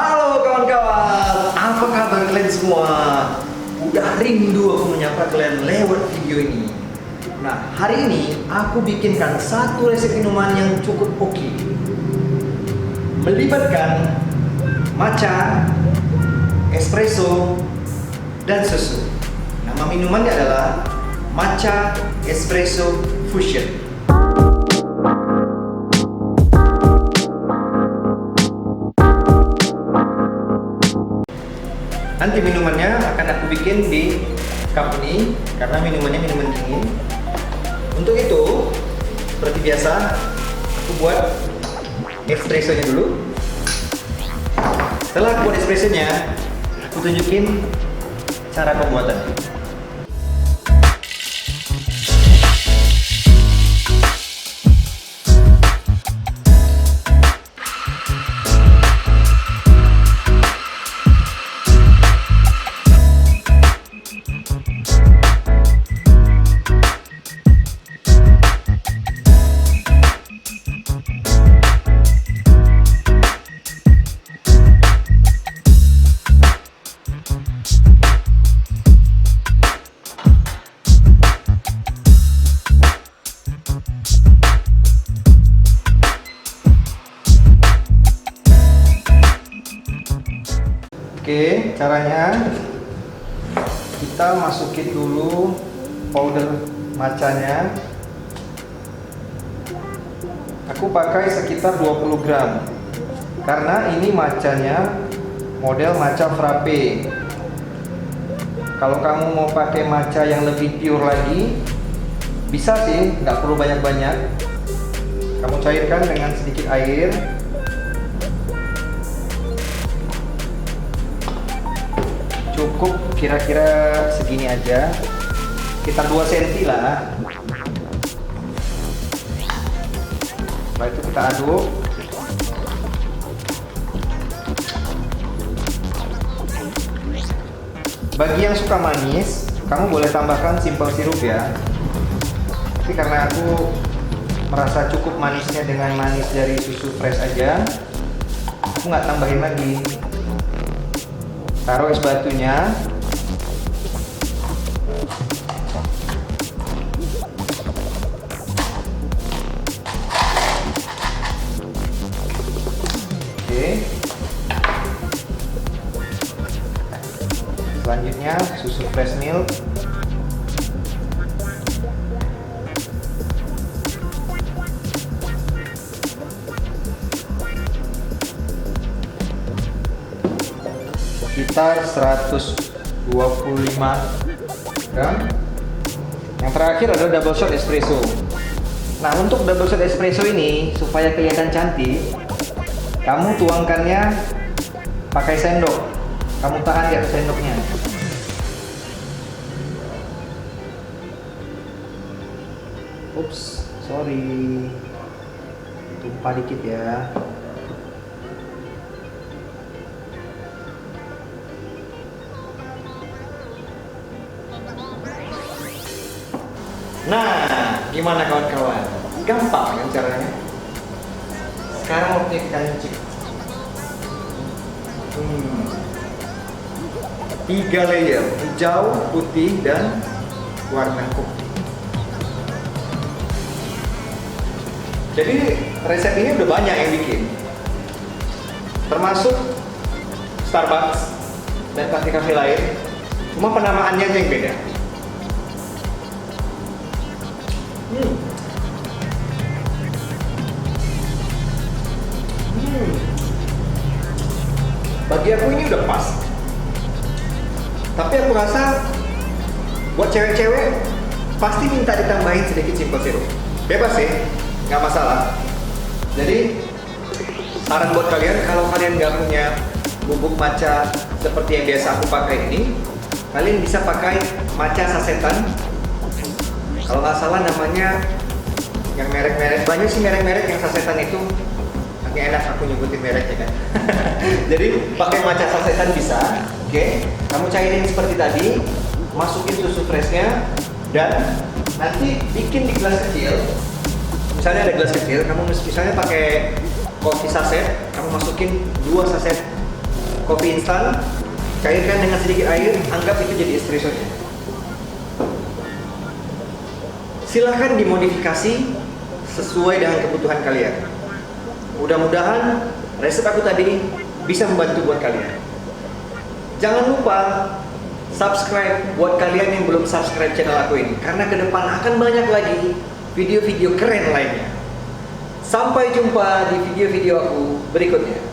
Halo kawan-kawan, apa kabar kalian semua? Udah rindu aku menyapa kalian lewat video ini. Nah, hari ini aku bikinkan satu resep minuman yang cukup oke. Melibatkan matcha, espresso, dan susu. Nama minumannya adalah Matcha Espresso Fusion. Nanti minumannya akan aku bikin di cup ini karena minumannya minuman dingin. Untuk itu, seperti biasa, aku buat espressonya dulu. Setelah aku buat espressonya, aku tunjukin cara pembuatannya. Oke, caranya kita masukin dulu powder matchanya. Aku pakai sekitar 20 gram karena ini matchanya model matcha frappe. Kalau kamu mau pakai matcha yang lebih pure lagi, bisa sih, nggak perlu banyak-banyak. Kamu cairkan dengan sedikit air. Cukup kira-kira segini aja, sekitar 2 cm lah. Setelah itu kita aduk. Bagi yang suka manis, kamu boleh tambahkan simple sirup ya. Tapi karena aku merasa cukup manisnya dengan manis dari susu fresh aja, aku nggak tambahin lagi. Taruh es batunya. Oke. Selanjutnya susu fresh milk. Sekitar 125 gram. Yang terakhir adalah double shot espresso. Nah, untuk double shot espresso ini supaya kelihatan cantik, kamu tuangkannya pakai sendok. Kamu tahan di atas sendoknya. Ups, sorry, tumpah dikit ya. Nah, gimana kawan-kawan? Gampang kan caranya? Sekarang waktunya kita nyicip. 3 layer, hijau, putih, dan warna kopi. Jadi resep ini udah banyak yang bikin, termasuk Starbucks dan kafe-kafe lain. Cuma penamaannya aja yang beda. Bagi aku ini udah pas. Tapi aku rasa buat cewek-cewek pasti minta ditambahin sedikit simple sirup. Bebas sih, nggak masalah. Jadi saran buat kalian, kalau kalian nggak punya bubuk matcha seperti yang biasa aku pakai ini, kalian bisa pakai matcha sasetan. Kalau nggak salah namanya yang merek-merek, banyak sih merek-merek yang sasetan itu. Agak enak aku nyebutin mereknya kan. Jadi pakai matcha sasetan bisa. Oke, kamu cairin seperti tadi, masukin susu freshnya, dan nanti bikin di gelas kecil. Misalnya ada gelas kecil, kamu misalnya pakai coffee saset, kamu masukin 2 saset kopi instan, cairkan dengan sedikit air, anggap itu jadi espressonya. Silahkan dimodifikasi sesuai dengan kebutuhan kalian. Mudah-mudahan resep aku tadi bisa membantu buat kalian. Jangan lupa subscribe buat kalian yang belum subscribe channel aku ini, karena ke depan akan banyak lagi video-video keren lainnya. Sampai jumpa di video-video aku berikutnya.